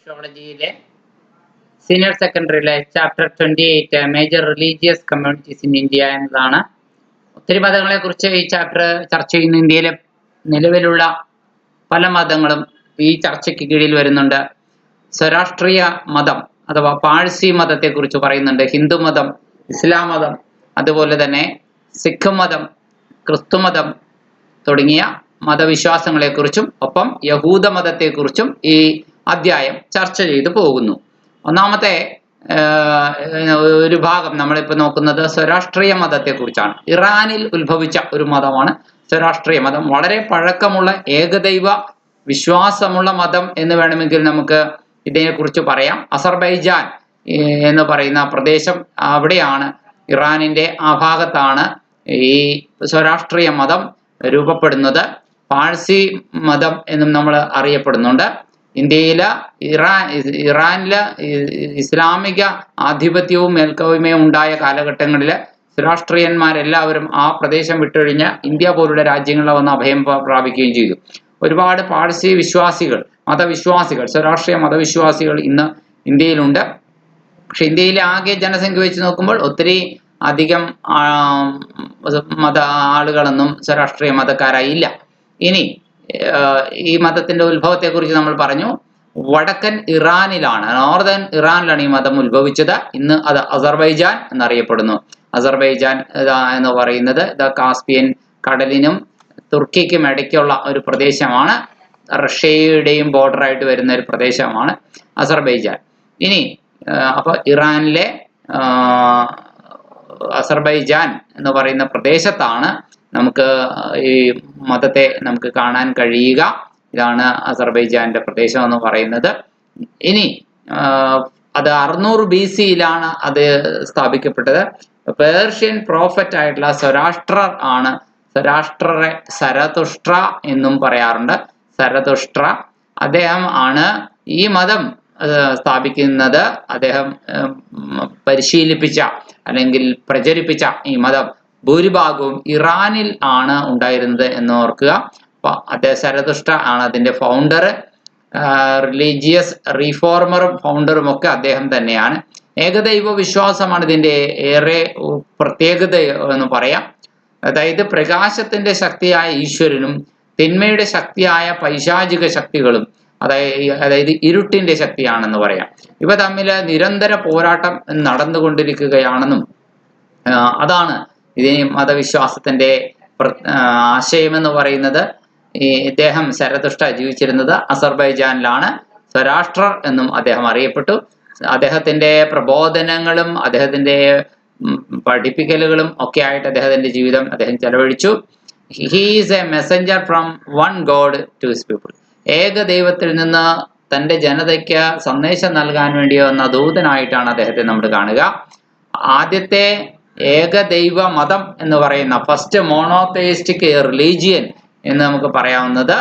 സോഷ്യോളജിയിലെ senior സെക്കൻഡറിയിലെ chapter 28 major religious communities in India എന്നതാണ്. ഒത്തിരി മതങ്ങളെ കുറിച്ച് ഈ ചാപ്റ്റർ ചർച്ച ചെയ്യുന്ന ഇന്ത്യയിലെ നിലവിലുള്ള പല മതങ്ങളും ഈ ചർച്ചയ്ക്ക് കീഴിൽ വരുന്നുണ്ട്. സ്വരാഷ്ട്രീയ മതം അഥവാ പാഴ്സി മതത്തെ കുറിച്ച് പറയുന്നുണ്ട്, ഹിന്ദു മതം, ഇസ്ലാം മതം, അതുപോലെ തന്നെ സിഖ് മതം, ക്രിസ്തുമതം തുടങ്ങിയ മതവിശ്വാസങ്ങളെക്കുറിച്ചും ഒപ്പം യഹൂദ മതത്തെക്കുറിച്ചും ഈ അധ്യായം ചർച്ച ചെയ്തു പോകുന്നു. ഒന്നാമത്തെ ഒരു ഭാഗം നമ്മളിപ്പോൾ നോക്കുന്നത് സ്വരാഷ്ട്രീയ മതത്തെക്കുറിച്ചാണ്. ഇറാനിൽ ഉത്ഭവിച്ച ഒരു മതമാണ് സ്വരാഷ്ട്രീയ മതം. വളരെ പഴക്കമുള്ള ഏകദൈവ വിശ്വാസമുള്ള മതം എന്ന് വേണമെങ്കിൽ നമുക്ക് ഇതിനെക്കുറിച്ച് പറയാം. അസർബൈജാൻ എന്ന് പറയുന്ന പ്രദേശം, അവിടെയാണ് ഇറാനിൻ്റെ ആ ഭാഗത്താണ് ഈ സ്വരാഷ്ട്രീയ മതം രൂപപ്പെടുന്നത്. പാഴ്സി മതം എന്നും നമ്മൾ അറിയപ്പെടുന്നുണ്ട്. ഇന്ത്യയിലെ ഇറാനിലെ ഇസ്ലാമിക ആധിപത്യവും മേൽക്കോയ്മയും ഉണ്ടായ കാലഘട്ടങ്ങളിൽ സ്വരാഷ്ട്രീയന്മാരെല്ലാവരും ആ പ്രദേശം വിട്ടൊഴിഞ്ഞ് ഇന്ത്യ പോലുള്ള രാജ്യങ്ങളിൽ വന്ന് അഭയം പ്രാപിക്കുകയും ചെയ്തു. ഒരുപാട് പാഴ്സി വിശ്വാസികൾ, മതവിശ്വാസികൾ, സ്വരാഷ്ട്രീയ മതവിശ്വാസികൾ ഇന്ന് ഇന്ത്യയിലുണ്ട്. പക്ഷെ ഇന്ത്യയിലെ ആകെ ജനസംഖ്യ വെച്ച് നോക്കുമ്പോൾ ഒത്തിരി അധികം ആളുകളൊന്നും സ്വരാഷ്ട്രീയ മതക്കാരായില്ല. ഇനി ഈ മതത്തിന്റെ ഉത്ഭവത്തെക്കുറിച്ച് നമ്മൾ പറഞ്ഞു. വടക്കൻ ഇറാനിലാണ്, നോർത്തേൺ ഇറാനിലാണ് ഈ മതം ഉത്ഭവിച്ചത്. ഇന്ന് അത് അസർബൈജാൻ എന്നറിയപ്പെടുന്നു. അസർബൈജാൻ എന്ന് പറയുന്നത് കാസ്പിയൻ കടലിനും തുർക്കിക്കും ഇടയ്ക്കുള്ള ഒരു പ്രദേശമാണ്. റഷ്യയുടെയും ബോർഡറായിട്ട് വരുന്ന ഒരു പ്രദേശമാണ് അസർബൈജാൻ. ഇനി അപ്പോൾ ഇറാനിലെ അസർബൈജാൻ എന്ന് പറയുന്ന പ്രദേശത്താണ് നമുക്ക് ഈ മതത്തെ നമുക്ക് കാണാൻ കഴിയുക. ഇതാണ് അസർബൈജാന്റെ പ്രദേശം എന്ന് പറയുന്നത്. ഇനി അത് 600 BC-യിലാണ് അത് സ്ഥാപിക്കപ്പെട്ടത്. പേർഷ്യൻ പ്രോഫറ്റ് ആയിട്ടുള്ള സൊരാഷ്ട്രർ ആണ്. സൊരാഷ്ട്രറെ സരതുഷ്ട്ര എന്നും പറയാറുണ്ട്. സരതുഷ്ട്ര അദ്ദേഹം ആണ് ഈ മതം സ്ഥാപിക്കുന്നത്. അദ്ദേഹം പരിശീലിപ്പിച്ച അല്ലെങ്കിൽ പ്രചരിപ്പിച്ച ഈ മതം ഭൂരിഭാഗവും ഇറാനിൽ ആണ് ഉണ്ടായിരുന്നത് എന്ന് ഓർക്കുക. അപ്പോൾ അദ്ദേഹം സരതുഷ്ട്ര ആണ് അതിൻ്റെ ഫൗണ്ടർ. റിലീജിയസ് റീഫോർമറും ഫൗണ്ടറും ഒക്കെ അദ്ദേഹം തന്നെയാണ്. ഏകദൈവ വിശ്വാസമാണ് ഇതിൻ്റെ ഏറെ പ്രത്യേകത എന്ന് പറയാം. അതായത് പ്രകാശത്തിന്റെ ശക്തിയായ ഈശ്വരനും തിന്മയുടെ ശക്തിയായ പൈശാചിക ശക്തികളും, അതായത് ഇരുട്ടിന്റെ ശക്തിയാണെന്ന് പറയാം. ഇവ തമ്മിൽ നിരന്തര പോരാട്ടം നടന്നുകൊണ്ടിരിക്കുകയാണെന്നും അതാണ് ഇതിന് മതവിശ്വാസത്തിന്റെ ആശയമെന്ന് പറയുന്നത്. ഇദ്ദേഹം സരതുഷ്ട്ര ജീവിച്ചിരുന്നത് അസർബൈജാനിലാണ്. സ്വരാഷ്ട്രർ എന്നും അദ്ദേഹം അറിയപ്പെട്ടു. അദ്ദേഹത്തിന്റെ പ്രബോധനങ്ങളും അദ്ദേഹത്തിന്റെ പഠിപ്പിക്കലുകളും ഒക്കെ ആയിട്ട് അദ്ദേഹത്തിന്റെ ജീവിതം അദ്ദേഹം ചെലവഴിച്ചു. He is a messenger from one God to his people. ഏക ദൈവത്തിൽ നിന്ന് തൻ്റെ ജനതയ്ക്ക് സന്ദേശം നൽകാൻ വേണ്ടി വന്ന ദൂതനായിട്ടാണ് അദ്ദേഹത്തെ നമ്മൾ കാണുക. ആദ്യത്തെ ഏകദൈവ മതം എന്ന് പറയുന്ന ഫസ്റ്റ് മോണോതെയിസ്റ്റിക് റിലീജിയൻ എന്ന് നമുക്ക് പറയാവുന്നത്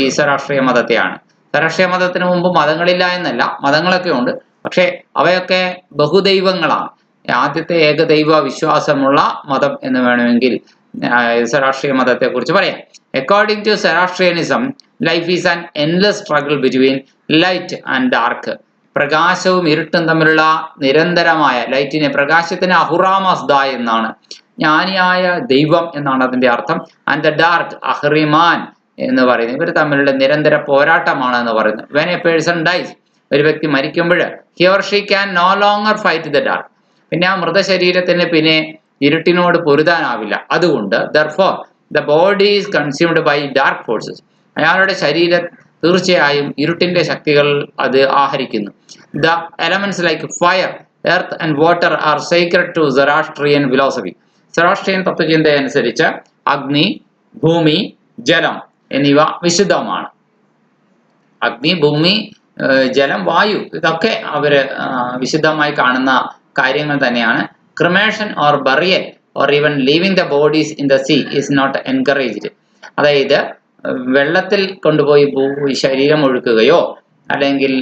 ഈ സ്വരാഷ്ട്രീയ മതത്തെയാണ്. സ്വരാഷ്ട്രീയ മതത്തിന് മുമ്പ് മതങ്ങളില്ല എന്നല്ല, മതങ്ങളൊക്കെ ഉണ്ട്. പക്ഷെ അവയൊക്കെ ബഹുദൈവങ്ങളാണ്. ആദ്യത്തെ ഏകദൈവ വിശ്വാസമുള്ള മതം എന്ന് വേണമെങ്കിൽ സ്വരാഷ്ട്രീയ മതത്തെ കുറിച്ച് പറയാം. According to Zoroastrianism, life is an endless struggle between light and dark. പ്രകാശവും ഇരുട്ടും തമ്മിലുള്ള നിരന്തരമായ, ലൈറ്റിനെ പ്രകാശത്തിന് അഹുറാമസ്ദ എന്നാണ്, ജ്ഞാനിയായ ദൈവം എന്നാണ് അതിന്റെ അർത്ഥം. ആൻഡ് ദ ഡാർക്ക് അഹ്റിമാൻ എന്ന് പറയുന്നത്. ഇവർ തമ്മിലുള്ള നിരന്തര പോരാട്ടമാണ് എന്ന് പറയുന്നത്. വെൻ എ പേഴ്സൺ ഡൈസ്, ഒരു വ്യക്തി മരിക്കുമ്പോൾ he or she can no longer fight the dark. പിന്നെ ആ മൃതശരീരത്തിന് പിന്നെ ഇരുട്ടിനോട് പൊരുതാനാവില്ല. അതുകൊണ്ട് therefore the body is consumed by dark forces. അയാളുടെ ശരീരം തീർച്ചയായും ഇരുട്ടിന്റെ ശക്തികൾ അത് ആഹരിക്കുന്നു. The elements like fire, earth and water are sacred to Zoroastrian philosophy. Zoroastrian തത്വചിന്ത അനുസരിച്ച് അഗ്നി, ഭൂമി, ജലം എന്നിവ വിശുദ്ധമാണ്. അഗ്നി, ഭൂമി, ജലം, വായു ഇതൊക്കെ അവര് വിശുദ്ധമായി കാണുന്ന കാര്യങ്ങൾ തന്നെയാണ്. Cremation or burial or even leaving the bodies in the sea is not encouraged. അതായത് വെള്ളത്തിൽ കൊണ്ടുപോയി ശരീരം ഒഴുക്കുകയോ അല്ലെങ്കിൽ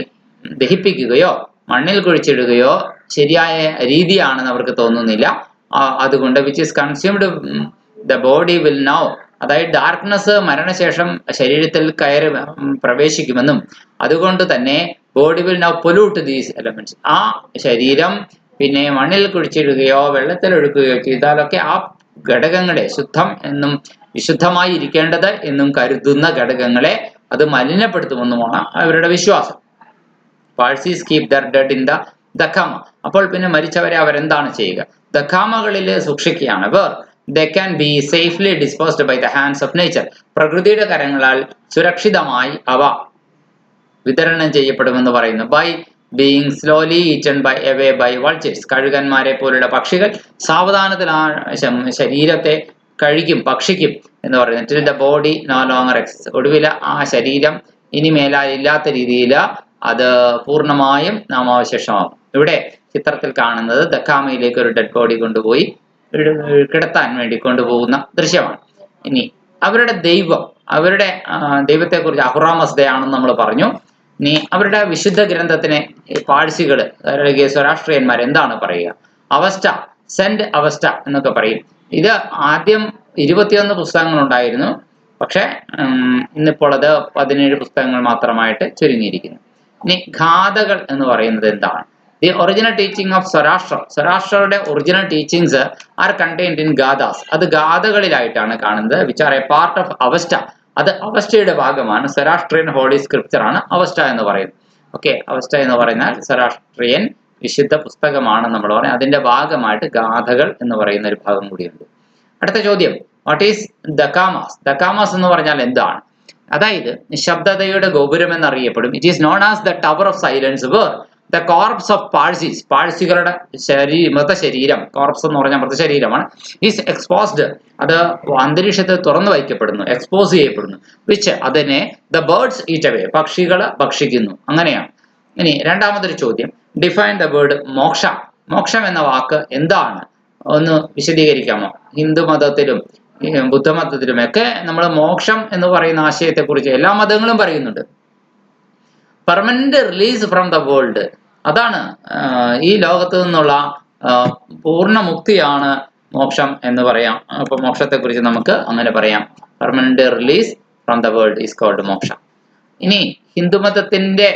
ദഹിപ്പിക്കുകയോ മണ്ണിൽ കുഴിച്ചിടുകയോ ശരിയായ രീതിയാണെന്ന് അവർക്ക് തോന്നുന്നില്ല. അതുകൊണ്ട് which is consumed the body will now, അതായത് ഡാർക്ക്നെസ് മരണശേഷം ശരീരത്തിൽ കയറി പ്രവേശിക്കുമെന്നും അതുകൊണ്ട് തന്നെ body will now pollute these elements. ആ ശരീരം പിന്നെ മണ്ണിൽ കുഴിച്ചിടുകയോ വെള്ളത്തിലൊഴുക്കുകയോ ചെയ്താലൊക്കെ ആ ഘടകങ്ങളെ ശുദ്ധം എന്നും വിശുദ്ധമായി ഇരിക്കേണ്ടത് എന്നും കരുതുന്ന ഘടകങ്ങളെ അത് മലിനപ്പെടുത്തുമെന്നുമാണ് അവരുടെ വിശ്വാസം. Parsis keep their dead in dakhma. അപ്പോൾ പിന്നെ മരിച്ചവരെ അവരെന്താണ് ചെയ്യുക? ദഖാമകളിൽ സൂക്ഷിക്കുകയാണ്. Where they can be safely disposed by the hands of nature. പ്രകൃതിയുടെ കരങ്ങളാൽ സുരക്ഷിതമായി അവ വിതരണം ചെയ്യപ്പെടുമെന്ന് പറയുന്നു. By being slowly eaten by away by vultures. കഴുകന്മാരെ പോലുള്ള പക്ഷികൾ സാവധാനത്തിൽ ആ ശരീരത്തെ കഴിക്കും, ഭക്ഷിക്കും എന്ന് പറയുന്നത്. Till the body no longer exist. ഒടുവിൽ ആ ശരീരം ഇനി മേലാലില്ലാത്ത രീതിയിൽ അത് പൂർണ്ണമായും നാമാവശേഷമാകും. ഇവിടെ ചിത്രത്തിൽ കാണുന്നത് ദഖാമയിലേക്ക് ഒരു ഡെഡ് ബോഡി കൊണ്ടുപോയി കിടത്താൻ വേണ്ടി കൊണ്ടുപോകുന്ന ദൃശ്യമാണ്. ഇനി അവരുടെ ദൈവം, അവരുടെ ദൈവത്തെക്കുറിച്ച് അഹുറാമസ്ദയാണെന്ന് നമ്മൾ പറഞ്ഞു. ഇനി അവരുടെ വിശുദ്ധ ഗ്രന്ഥത്തിനെ പാഴ്സികൾ അല്ലെങ്കിൽ സ്വരാഷ്ട്രീയന്മാർ എന്താണ് പറയുക? അവസ്റ്റ, സെന്റ് അവസ്റ്റ എന്നൊക്കെ പറയും. ഇത് ആദ്യം 21 പുസ്തകങ്ങൾ ഉണ്ടായിരുന്നു. പക്ഷെ ഇന്നിപ്പോൾ അത് 17 പുസ്തകങ്ങൾ മാത്രമായിട്ട് ചുരുങ്ങിയിരിക്കുന്നു. ഇനി ഗാഥകൾ എന്ന് പറയുന്നത് എന്താണ്? The original teaching of Zarathustra. സ്വരാഷ്ട്രയുടെ original teachings are contained in Gathas. അത് ഗാഥകളിലായിട്ടാണ് കാണുന്നത്. Which are a part of Avesta. അത് അവസ്റ്റയുടെ ഭാഗമാണ്. സ്വരാഷ്ട്രിയൻ ഹോളി സ്ക്രിപ്ചർ ആണ് അവസ്റ്റ എന്ന് പറയുന്നത്. ഓക്കെ, അവസ്റ്റ എന്ന് പറഞ്ഞാൽ സ്വരാഷ്ട്രിയൻ വിശുദ്ധ പുസ്തകമാണ് നമ്മൾ പറയുന്നത്. അതിന്റെ ഭാഗമായിട്ട് ഗാഥകൾ എന്ന് പറയുന്ന ഒരു ഭാഗം കൂടിയുണ്ട്. അടുത്ത ചോദ്യം, വാട്ട് ഈസ് ദഖാമാസ്? ദഖാമാസ് എന്ന് പറഞ്ഞാൽ എന്താണ്? അതായത് നിശബ്ദതയുടെ ഗോപുരം എന്നറിയപ്പെടും. It is known as the tower of silence where the corpse of Parsis. പാഴ്സികളുടെ മൃതശരീരം, കോർപ്സ് എന്ന് പറഞ്ഞാൽ മൃതശരീരമാണ്. Is exposed. അത് അന്തരീക്ഷത്തിൽ തുറന്നു വയ്ക്കപ്പെടുന്നു, എക്സ്പോസ് ചെയ്യപ്പെടുന്നു. വിച്ച് അതിനെ ദ ബേർഡ്സ് ഈറ്റ് അവേ. പക്ഷികൾ ഭക്ഷിക്കുന്നു. അങ്ങനെയാണ്. ഇനി രണ്ടാമതൊരു ചോദ്യം, ഡിഫൈൻ ദ വേർഡ് മോക്ഷ. മോക്ഷം എന്ന വാക്ക് എന്താണ്? ഒന്ന് വിശദീകരിക്കാമോ? ഹിന്ദു മതത്തിലും ബുദ്ധമതത്തിലുമൊക്കെ നമ്മൾ മോക്ഷം എന്ന് പറയുന്ന ആശയത്തെക്കുറിച്ച് എല്ലാ മതങ്ങളും പറയുന്നുണ്ട്. Permanent release from the world. അതാണ് ഈ ലോകത്ത് നിന്നുള്ള പൂർണ്ണ മുക്തിയാണ് മോക്ഷം എന്ന് പറയാം. അപ്പൊ മോക്ഷത്തെക്കുറിച്ച് നമുക്ക് അങ്ങനെ പറയാം. Permanent release from the world is called moksha. ഇനി ഹിന്ദുമതത്തിന്റെ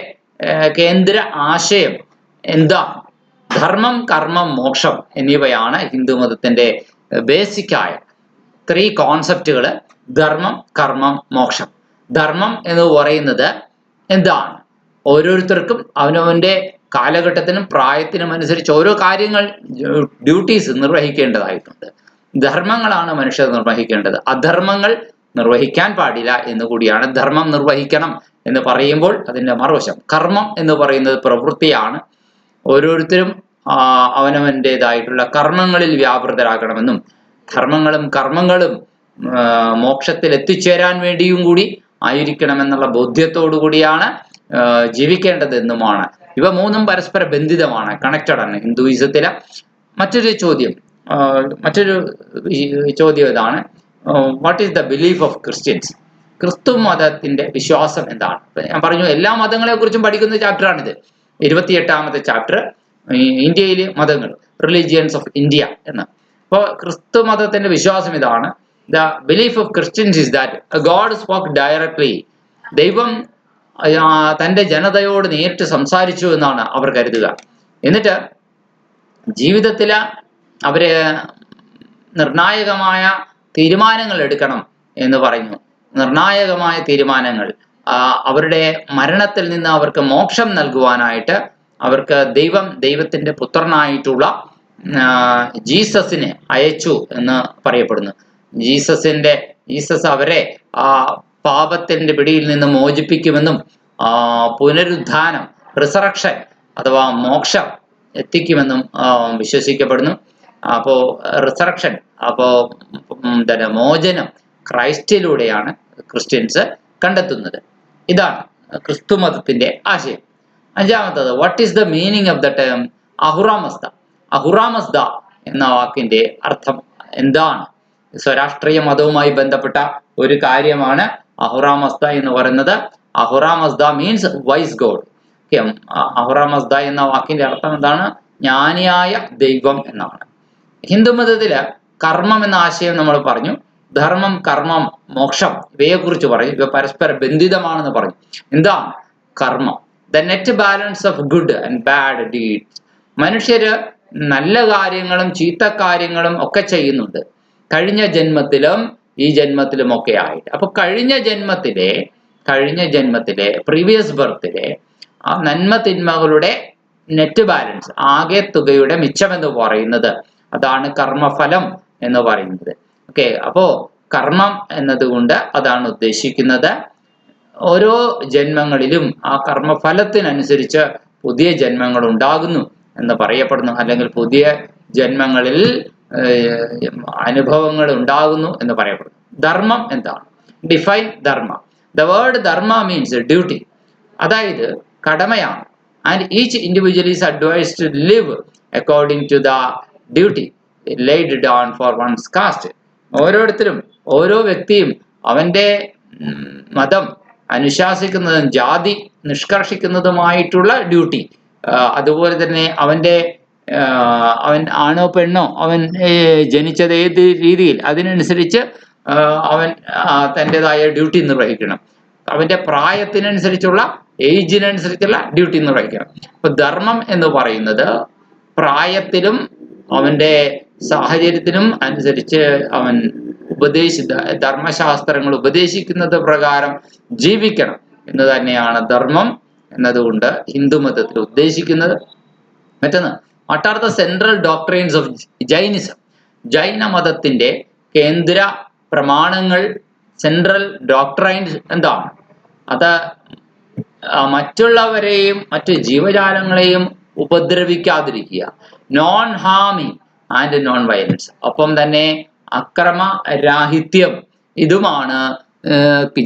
കേന്ദ്ര ആശയം എന്താ? ധർമ്മം, കർമ്മം, മോക്ഷം എന്നിവയാണ് ഹിന്ദുമതത്തിന്റെ ബേസിക്കായ 3 കോൺസെപ്റ്റുകൾ. ധർമ്മം, കർമ്മം, മോക്ഷം. ധർമ്മം എന്ന് പറയുന്നത് എന്താണ്? ഓരോരുത്തർക്കും അവനവന്റെ കാലഘട്ടത്തിനും പ്രായത്തിനും അനുസരിച്ച് ഓരോ കാര്യങ്ങൾ, ഡ്യൂട്ടീസ് നിർവഹിക്കേണ്ടതായിട്ടുണ്ട്. ധർമ്മങ്ങളാണ് മനുഷ്യർ നിർവഹിക്കേണ്ടത്. അധർമ്മങ്ങൾ നിർവഹിക്കാൻ പാടില്ല എന്നുകൂടിയാണ്. ധർമ്മം നിർവഹിക്കണം എന്ന് പറയുമ്പോൾ അതിന്റെ മറുവശം. കർമ്മം എന്ന് പറയുന്നത് പ്രവൃത്തിയാണ്. ഓരോരുത്തരും അവനവൻ്റെതായിട്ടുള്ള കർമ്മങ്ങളിൽ വ്യാപൃതരാകണമെന്നും ധർമ്മങ്ങളും കർമ്മങ്ങളും മോക്ഷത്തിൽ എത്തിച്ചേരാൻ വേണ്ടിയും കൂടി ആയിരിക്കണമെന്നുള്ള ബോധ്യത്തോടു കൂടിയാണ് ജീവിക്കേണ്ടതെന്നുമാണ്. ഇവ മൂന്നും പരസ്പര ബന്ധിതമാണ്, കണക്റ്റഡ് ആണ് ഹിന്ദുയിസത്തില്. മറ്റൊരു ചോദ്യം ഇതാണ്, what is the belief of Christians? ക്രിസ്തു മതത്തിന്റെ വിശ്വാസം എന്താണ്? ഞാൻ പറഞ്ഞു എല്ലാ മതങ്ങളെ കുറിച്ചും പഠിക്കുന്ന ചാപ്റ്ററാണിത്. 28ാമത്തെ ചാപ്റ്റർ, ഇന്ത്യയിലെ മതങ്ങൾ, റിലീജിയൻസ് ഓഫ് ഇന്ത്യ എന്ന്. അപ്പോൾ ക്രിസ്തു മതത്തിന്റെ വിശ്വാസം ഇതാണ്. The belief of Christians is that God spoke directly. ദൈവം തന്റെ ജനതയോട് നേരിട്ട് സംസാരിച്ചു എന്നാണ് അവർ കരുതുക. എന്നിട്ട് ജീവിതത്തിൽ അവര് നിർണായകമായ തീരുമാനങ്ങൾ എടുക്കണം എന്ന് പറഞ്ഞു. നിർണായകമായ തീരുമാനങ്ങൾ, അവരുടെ മരണത്തിൽ നിന്ന് അവർക്ക് മോക്ഷം നൽകുവാനായിട്ട് അവർക്ക് ദൈവത്തിന്റെ പുത്രനായിട്ടുള്ള ജീസസിനെ അയച്ചു എന്ന് പറയപ്പെടുന്നു. ജീസസ് അവരെ ആ പാപത്തിന്റെ പിടിയിൽ നിന്ന് മോചിപ്പിക്കുമെന്നും പുനരുദ്ധാനം, റിസറക്ഷൻ അഥവാ മോക്ഷം എത്തിക്കുമെന്നും വിശ്വസിക്കപ്പെടുന്നു. അപ്പോ റിസറക്ഷൻ, മോചനം ക്രൈസ്റ്റിലൂടെയാണ് ക്രിസ്ത്യൻസ് കണ്ടെത്തുന്നത്. ഇതാണ് ക്രിസ്തു മതത്തിന്റെ ആശയം. അഞ്ചാമത്തത്, what is the meaning of the term Ahura Mazda? Ahura Mazda എന്ന വാക്കിന്റെ അർത്ഥം എന്താണ്? സ്വരാഷ്ട്രീയ മതവുമായി ബന്ധപ്പെട്ട ഒരു കാര്യമാണ് അഹുറാമസ്ദ എന്ന് പറയുന്നത്. അഹുറാമസ്ദ മീൻസ് വൈസ് ഗോഡ്. അഹുറാമസ്ദ എന്ന വാക്കിന്റെ അർത്ഥം എന്താണ്? ജ്ഞാനിയായ ദൈവം എന്നാണ്. ഹിന്ദുമതത്തില് കർമ്മം എന്ന ആശയം നമ്മൾ പറഞ്ഞു. ധർമ്മം, കർമ്മം, മോക്ഷം ഇവയെക്കുറിച്ച് പറഞ്ഞു. ഇവ പരസ്പര ബന്ധിതമാണെന്ന് പറഞ്ഞു. എന്താണ് കർമ്മം? The net balance of good and bad deeds. മനുഷ്യര് നല്ല കാര്യങ്ങളും ചീത്ത കാര്യങ്ങളും ഒക്കെ ചെയ്യുന്നുണ്ട്, കഴിഞ്ഞ ജന്മത്തിലും ഈ ജന്മത്തിലും ഒക്കെ ആയിട്ട്. അപ്പൊ കഴിഞ്ഞ ജന്മത്തിലെ പ്രീവിയസ് ബർത്തിലെ ആ നന്മ തിന്മകളുടെ നെറ്റ് ബാലൻസ്, ആകെ തുകയുടെ മിച്ചം എന്ന് പറയുന്നത്, അതാണ് കർമ്മഫലം എന്ന് പറയുന്നത്. ഓക്കെ, അപ്പോ കർമ്മം എന്നതുകൊണ്ട് അതാണ് ഉദ്ദേശിക്കുന്നത്. ഓരോ ജന്മങ്ങളിലും ആ കർമ്മഫലത്തിനനുസരിച്ച് പുതിയ ജന്മങ്ങൾ ഉണ്ടാകുന്നു എന്ന് പറയപ്പെടുന്നു, അല്ലെങ്കിൽ പുതിയ ജന്മങ്ങളിൽ അനുഭവങ്ങൾ ഉണ്ടാകുന്നു എന്ന് പറയപ്പെടുന്നു. ധർമ്മം എന്താണ്? Define dharma. The word dharma means duty, അതായത് കടമയാണ്. And each individual is advised to live according to the duty laid down for one's caste. ഓരോരുത്തരും, ഓരോ വ്യക്തിയും അവന്റെ മതം അനുശാസിക്കുന്നതും ജാതി നിഷ്കർഷിക്കുന്നതുമായിട്ടുള്ള ഡ്യൂട്ടി, അതുപോലെ തന്നെ അവൻ ആണോ പെണ്ണോ, അവൻ ജനിച്ചത് ഏത് രീതിയിൽ, അതിനനുസരിച്ച് അവൻ തൻ്റെതായ ഡ്യൂട്ടി നിർവഹിക്കണം. അവന്റെ പ്രായത്തിനനുസരിച്ചുള്ള, ഏജിനനുസരിച്ചുള്ള ഡ്യൂട്ടി നിർവഹിക്കണം. അപ്പൊ ധർമ്മം എന്ന് പറയുന്നത് പ്രായത്തിലും അവന്റെ സാഹചര്യത്തിനും അനുസരിച്ച് അവൻ ധർമ്മശാസ്ത്രങ്ങൾ ഉപദേശിക്കുന്നത് പ്രകാരം ജീവിക്കണം എന്ന് തന്നെയാണ് ധർമ്മം എന്നതുകൊണ്ട് ഹിന്ദുമതത്തിൽ ഉദ്ദേശിക്കുന്നത്. മറ്റൊന്ന്, what are the central doctrines of Jainism? ജൈന മതത്തിന്റെ കേന്ദ്ര പ്രമാണങ്ങൾ, സെൻട്രൽ ഡോക്ട്രൈൻസ് എന്താണ്? അത് മറ്റുള്ളവരെയും മറ്റു ജീവജാലങ്ങളെയും ഉപദ്രവിക്കാതിരിക്കുക, നോൺ ഹാമിങ് ആൻഡ് നോൺ വയലൻസ്, ഒപ്പം തന്നെ അക്രമരാഹിത്യം, ഇതുമാണ്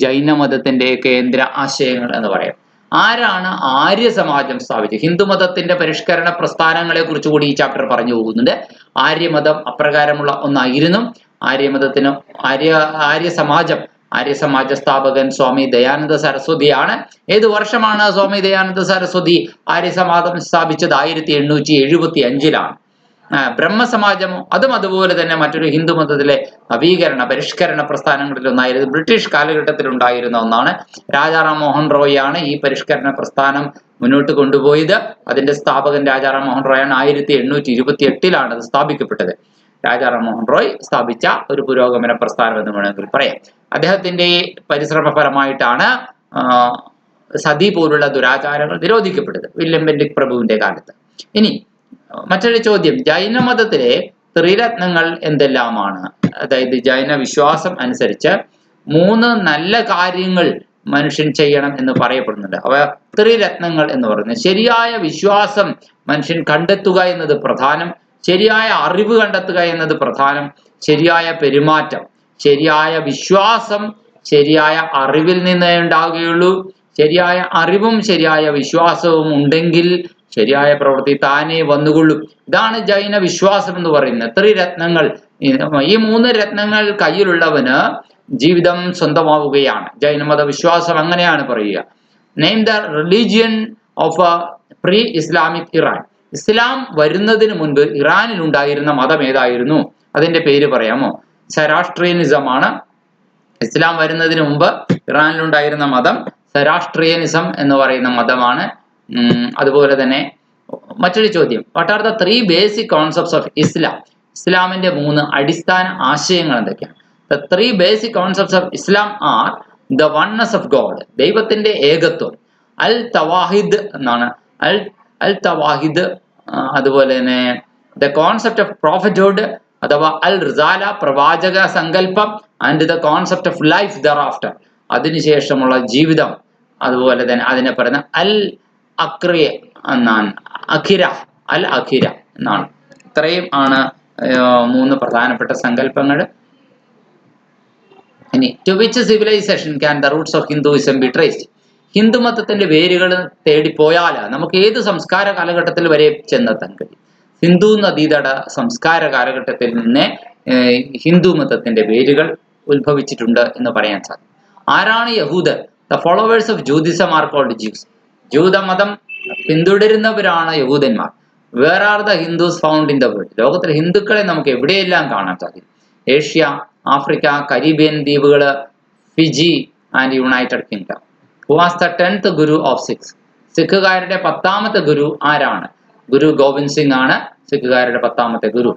ജൈനമതത്തിന്റെ കേന്ദ്ര ആശയങ്ങൾ എന്ന് പറയാം. ആരാണ് ആര്യ സമാജം സ്ഥാപിച്ചത്? ഹിന്ദുമതത്തിന്റെ പരിഷ്കരണ പ്രസ്ഥാനങ്ങളെ കുറിച്ച് കൂടി ഈ ചാപ്റ്റർ പറഞ്ഞു പോകുന്നുണ്ട്. ആര്യമതം അപ്രകാരമുള്ള ഒന്നായിരുന്നു. ആര്യ സമാജ സ്ഥാപകൻ സ്വാമി ദയാനന്ദ സരസ്വതിയാണ്. ഏത് വർഷമാണ് സ്വാമി ദയാനന്ദ സരസ്വതി ആര്യസമാജം സ്ഥാപിച്ചത്? 1875-ലാണ്. ബ്രഹ്മസമാജമോ അതും അതുപോലെ തന്നെ മറ്റൊരു ഹിന്ദുമതത്തിലെ നവീകരണ പരിഷ്കരണ പ്രസ്ഥാനങ്ങളിൽ ഒന്നായിരുന്നു. ബ്രിട്ടീഷ് കാലഘട്ടത്തിൽ ഉണ്ടായിരുന്ന ഒന്നാണ്. രാജാറാം മോഹൻ റോയ് ആണ് ഈ പരിഷ്കരണ പ്രസ്ഥാനം മുന്നോട്ട് കൊണ്ടുപോയത്. അതിന്റെ സ്ഥാപകൻ രാജാറാം മോഹൻ റോയ് ആണ്. 1828-ലാണ് അത് സ്ഥാപിക്കപ്പെട്ടത്. രാജാറാം മോഹൻ റോയ് സ്ഥാപിച്ച ഒരു പുരോഗമന പ്രസ്ഥാനം എന്ന് വേണമെങ്കിൽ പറയാം. അദ്ദേഹത്തിന്റെ പരിശ്രമ ഫലമായിട്ടാണ് സതി പോലുള്ള ദുരാചാരങ്ങൾ നിരോധിക്കപ്പെട്ടത് വില്യം ബെന്റിക് പ്രഭുവിന്റെ കാലത്ത്. ഇനി മറ്റൊരു ചോദ്യം, ജൈനമതത്തിലെ ത്രിരത്നങ്ങൾ എന്തെല്ലാമാണ്? അതായത് ജൈന വിശ്വാസം അനുസരിച്ച് 3 നല്ല കാര്യങ്ങൾ മനുഷ്യൻ ചെയ്യണം എന്ന് പറയപ്പെടുന്നുണ്ട്. അവ ത്രിരത്നങ്ങൾ എന്ന് പറയുന്നത്: ശരിയായ വിശ്വാസം മനുഷ്യൻ കണ്ടെത്തുക എന്നത് പ്രധാനം, ശരിയായ അറിവ് കണ്ടെത്തുക എന്നത് പ്രധാനം, ശരിയായ പെരുമാറ്റം. ശരിയായ വിശ്വാസം ശരിയായ അറിവിൽ നിന്നേ ഉണ്ടാവുകയുള്ളൂ. ശരിയായ അറിവും ശരിയായ വിശ്വാസവും ഉണ്ടെങ്കിൽ ശരിയായ പ്രവൃത്തി താനേ വന്നുകൊള്ളും. ഇതാണ് ജൈന വിശ്വാസം എന്ന് പറയുന്നത്. ത്രിരത്നങ്ങൾ, ഈ 3 രത്നങ്ങൾ കയ്യിലുള്ളവന് ജീവിതം സ്വന്തമാവുകയാണ്. ജൈനമത വിശ്വാസം അങ്ങനെയാണ് പറയുക. Name the religion of pre Islamic Iran. ഇസ്ലാം വരുന്നതിന് മുൻപ് ഇറാനിൽ ഉണ്ടായിരുന്ന മതം ഏതായിരുന്നു? അതിന്റെ പേര് പറയാമോ? സരാഷ്ട്രിയനിസം ആണ്. ഇസ്ലാം വരുന്നതിന് മുമ്പ് ഇറാനിലുണ്ടായിരുന്ന മതം സരാഷ്ട്രിയനിസം എന്ന് പറയുന്ന മതമാണ്. അതുപോലെ തന്നെ മറ്റൊരു ചോദ്യം, what are the 3 basic concepts of Islam? ഇസ്ലാമിന്റെ 3 അടിസ്ഥാന ആശയങ്ങൾ എന്തൊക്കെയാണ്? The 3 basic concepts of Islam are the oneness of God, ദൈവത്തിന്റെ ഏകത്വം. അൽ തവാഹിദ് എന്നാണ്, അൽ തവാഹിദ്. അതുപോലെ തന്നെ ദ കോൺസെപ്റ്റ് ഓഫ് പ്രോഫറ്റ്ഹുഡ് അഥവാ അൽ റിസാല, പ്രവാചക സങ്കല്പം. And the concept of life thereafter, അതിനുശേഷമുള്ള ജീവിതം. അതുപോലെ തന്നെ അതിനെ പറയുന്ന അൽ അഖിറ എന്നാണ്, അൽ അഖിറ എന്നാണ്. ഇത്രയും ആണ് 3 പ്രധാനപ്പെട്ട സങ്കല്പങ്ങൾ. ഇനി, to which civilisation can the roots of Hinduism be traced? ഹിന്ദുമതത്തിന്റെ വേരുകൾ തേടിപ്പോയാൽ നമുക്ക് ഏത് സംസ്കാര കാലഘട്ടത്തിൽ വരെ ചെന്നെത്താൻ കഴിയും? സിന്ധു നദീതട സംസ്കാര കാലഘട്ടത്തിൽ നിന്ന് ഹിന്ദുമതത്തിന്റെ വേരുകൾ ഉത്ഭവിച്ചിട്ടുണ്ട് എന്ന് പറയാൻ സാധിക്കും. ആരാണ് യഹൂദർ? The followers of Judaism are called Jews. ജൂതമതം പിന്തുടരുന്നവരാണ് യഹൂദന്മാർ. Where are the Hindus found in the world? ലോകത്തിലെ ഹിന്ദുക്കളെ നമുക്ക് എവിടെയെല്ലാം കാണാൻ സാധിക്കും? ഏഷ്യ, ആഫ്രിക്ക, കരീബിയൻ ദ്വീപുകൾ, Fiji and United Kingdom. Who was the 10th guru of Sikhs? സിഖുകാരുടെ 10ാമത്തെ ഗുരു ആരാണ്? ഗുരു ഗോവിന്ദ് സിംഗ് ആണ് സിഖുകാരുടെ 10ാമത്തെ ഗുരു.